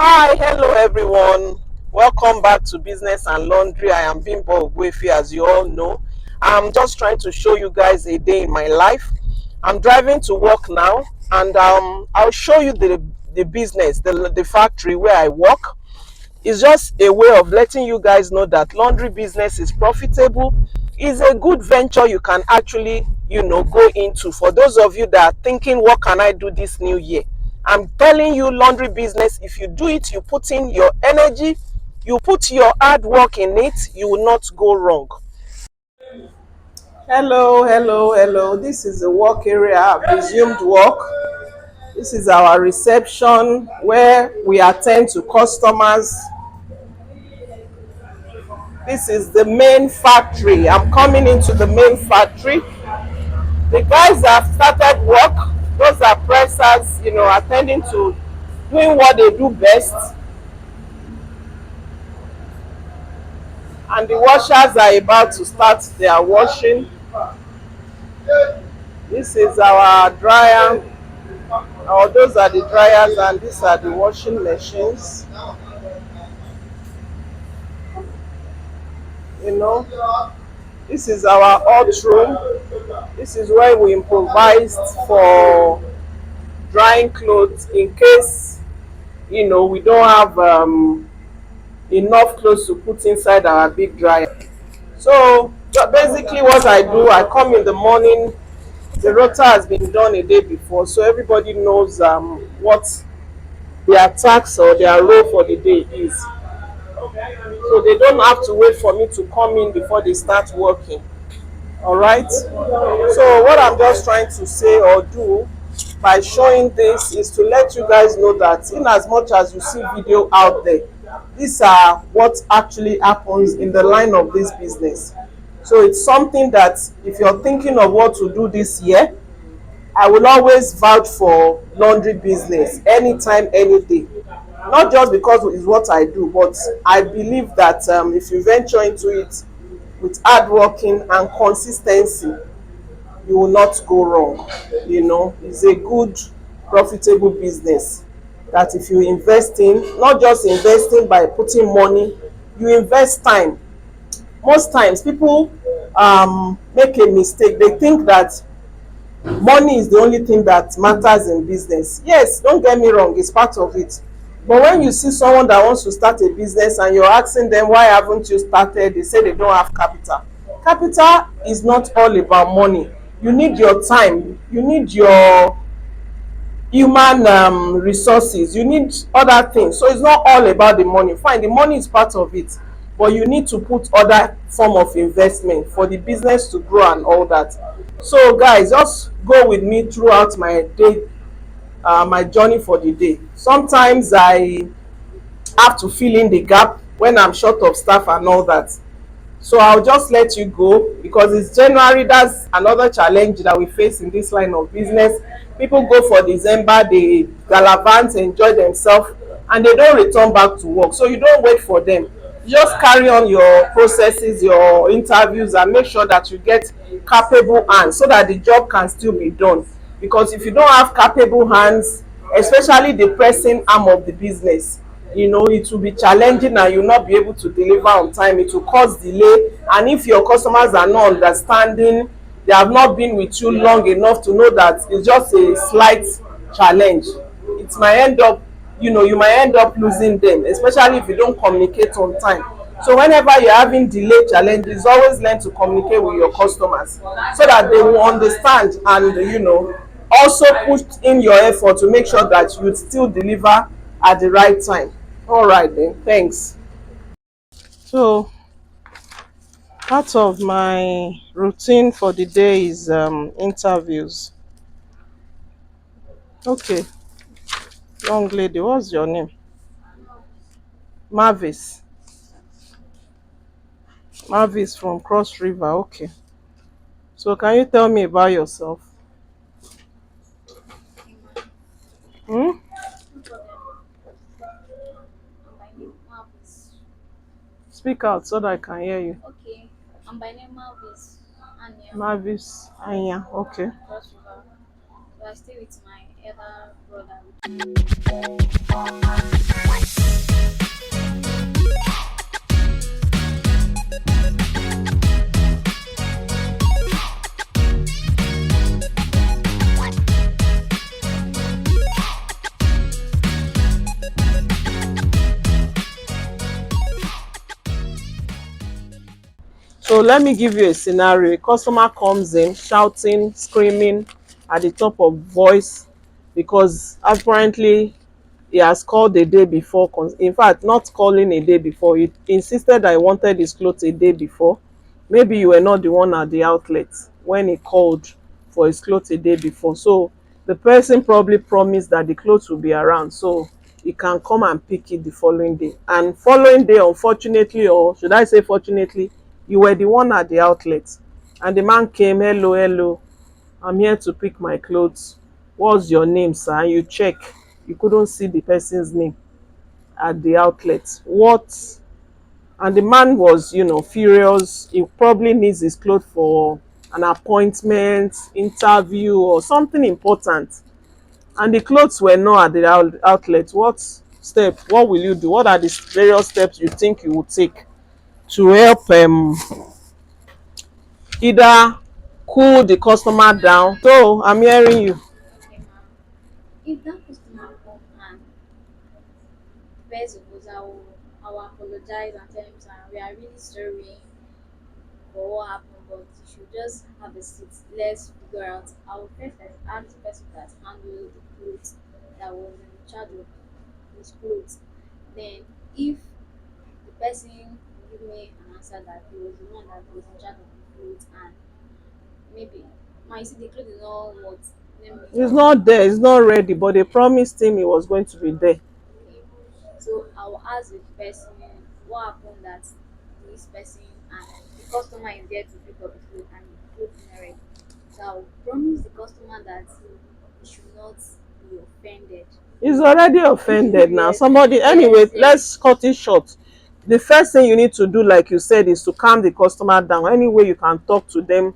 Hi, hello everyone. Welcome back to Business and Laundry. I am Bimbo Ogwefi, as you all know. I'm just trying to show you guys a day in my life. I'm driving to work now, and I'll show you the business, the factory where I work. It's just a way of letting you guys know that laundry business is profitable. It's a good venture you can actually, go into. For those of you that are thinking, what can I do this new year? I'm telling you, laundry business, if you do it, you put in your energy, you put your hard work in it, you will not go wrong. Hello, hello, hello. This is the work area. I've resumed work. This is our reception where we attend to customers. This is the main factory. I'm coming into the main factory. The guys have started work. Those are pressers, attending to doing what they do best. And the washers are about to start their washing. This is our dryer. Or those are the dryers, and these are the washing machines. You know, this is our hot room. This is where we improvised for drying clothes in case we don't have enough clothes to put inside our big dryer. So basically what I do, I come in the morning. The rota has been done a day before, so everybody knows what their task or their role for the day is, so they don't have to wait for me to come in before they start working. All right, so what I'm just trying to say or do by showing this is to let you guys know that in as much as you see video out there, these are what actually happens in the line of this business. So it's something that if you're thinking of what to do this year, I will always vouch for laundry business anytime, any day. Not just because it's what I do, but I believe that if you venture into it with hard working and consistency, you will not go wrong. It's a good, profitable business that if you invest in, not just investing by putting money, you invest time. Most times people make a mistake. They think that money is the only thing that matters in business. Yes, don't get me wrong, it's part of it. But when you see someone that wants to start a business and you're asking them, why haven't you started? They say they don't have capital. Capital is not all about money. You need your time, you need your human resources, you need other things. So it's not all about the money. Fine, the money is part of it, but you need to put other form of investment for the business to grow and all that. So guys, just go with me throughout my day, my journey for the day. Sometimes I have to fill in the gap when I'm short of staff and all that. So I'll just let you go because it's January. That's another challenge that we face in this line of business. People go for December, they gallivant, enjoy themselves, and they don't return back to work. So you don't wait for them. You just carry on your processes, your interviews, and make sure that you get capable hands so that the job can still be done. Because if you don't have capable hands, especially the pressing arm of the business, it will be challenging and you will not be able to deliver on time. It will cause delay, and if your customers are not understanding, they have not been with you long enough to know that it's just a slight challenge, it might end up, you might end up losing them, especially if you don't communicate on time. So whenever you're having delay challenges, always learn to communicate with your customers so that they will understand, and also put in your effort to make sure that you still deliver at the right time. All right then, thanks. So part of my routine for the day is interviews. Okay, young lady, what's your name? Marvis. Marvis from Cross River. Okay. So can you tell me about yourself? Hmm? By name Marvis. Speak out so that I can hear you. Okay, I'm by name Marvis Anya Marvis Anya. Okay. Cross River. So I stay with my elder brother. So let me give you a scenario. A customer comes in shouting, screaming at the top of voice because apparently he has called a day before. In fact, not calling a day before, he insisted I wanted his clothes a day before. Maybe you were not the one at the outlet when he called for his clothes a day before. So the person probably promised that the clothes will be around, so he can come and pick it the following day. And following day, unfortunately, or should I say fortunately, you were the one at the outlet, and the man came, hello, hello, I'm here to pick my clothes. What's your name, sir? And you check, you couldn't see the person's name at the outlet. What? And the man was, furious. He probably needs his clothes for an appointment, interview, or something important. And the clothes were not at the outlet. What will you do? What are the various steps you think you would take to help either cool the customer down? So I'm hearing you. Okay, ma'am. If that customer come and first of all, I will apologize and tell him, sir, we are really sorry for what happened, but you should just have a seat. Let's figure out. I will first ask the person that handled the clothes, that was in charge of his clothes. Then, if the person give me an answer that he was the one that was in charge of the clothes, and maybe my see the clothes is not what, let me He's not there, he's not ready, but they promised him he was going to be there. okay. So I will ask the person what happened that this person and the customer is there to pick up the food and the food is not ready. So I will promise the customer that he should not be offended. He's already offended now. Yes, Somebody, anyway, yes, yes. let's cut it short. The first thing you need to do, like you said, is to calm the customer down. Any way you can talk to them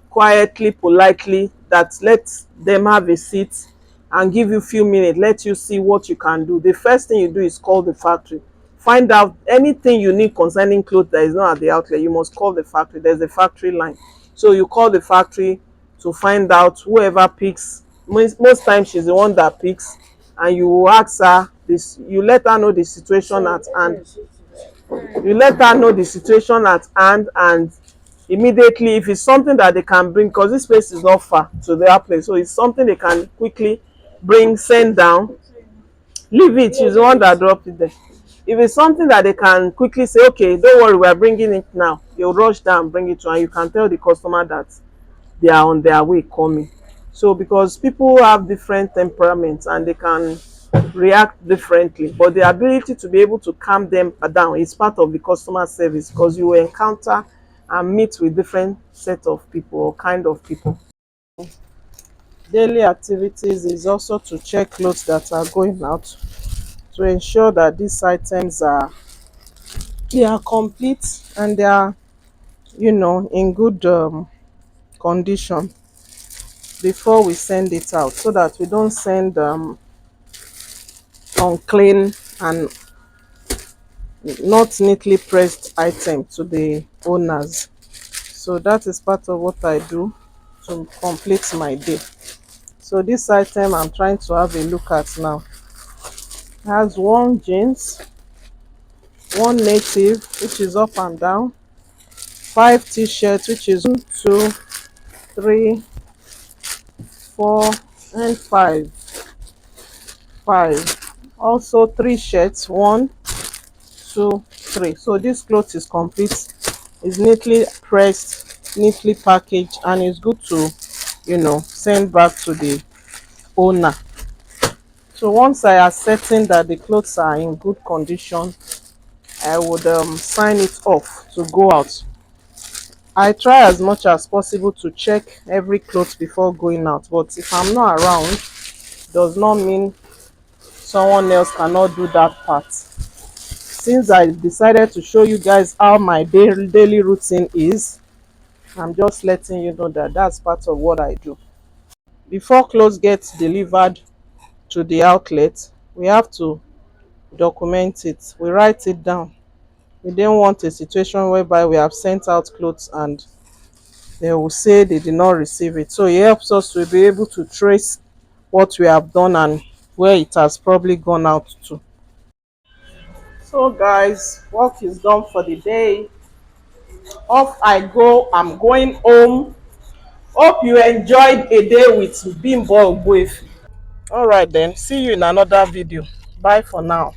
quietly, politely, that let them have a seat and give you few minutes, let you see what you can do. The first thing you do is call the factory. Find out anything you need concerning clothes that is not at the outlet. You must call the factory. There's a factory line. So you call the factory to find out whoever picks. Most times she's the one that picks, and you will ask her this, you let her know the situation at hand. You let her know the situation at hand, and immediately, if it's something that they can bring, because this place is not far to their place, so it's something they can quickly bring, send down, leave it, she's the one that dropped it there. If it's something that they can quickly say, okay, don't worry, we're bringing it now, they'll rush down, bring it to, and you can tell the customer that they are on their way coming. So because people have different temperaments and they can react differently, but the ability to be able to calm them down is part of the customer service, because you will encounter and meet with different set of people or kind of people. Daily activities is also to check clothes that are going out, to ensure that these items are, they are complete, and they are, in good condition before we send it out, so that we don't send unclean and not neatly pressed item to the owners. So that is part of what I do to complete my day. So this item I'm trying to have a look at now has one jeans, one native which is up and down, five t-shirts which is 1, 2, 3, 4, and five. Also three shirts, 1, 2, 3. So this cloth is complete, is neatly pressed, neatly packaged, and is good to send back to the owner. So once I ascertain that the clothes are in good condition, I would sign it off to go out. I try as much as possible to check every cloth before going out, but if I'm not around, does not mean someone else cannot do that part. Since I decided to show you guys how my daily routine is, I'm just letting you know that that's part of what I do. Before clothes get delivered to the outlet, we have to document it. We write it down. We don't want a situation whereby we have sent out clothes and they will say they did not receive it. So it helps us to be able to trace what we have done and where it has probably gone out to. So guys, work is done for the day. Off I go. I'm going home. Hope you enjoyed a day with Bimbo Ogbuefi. All right then. See you in another video. Bye for now.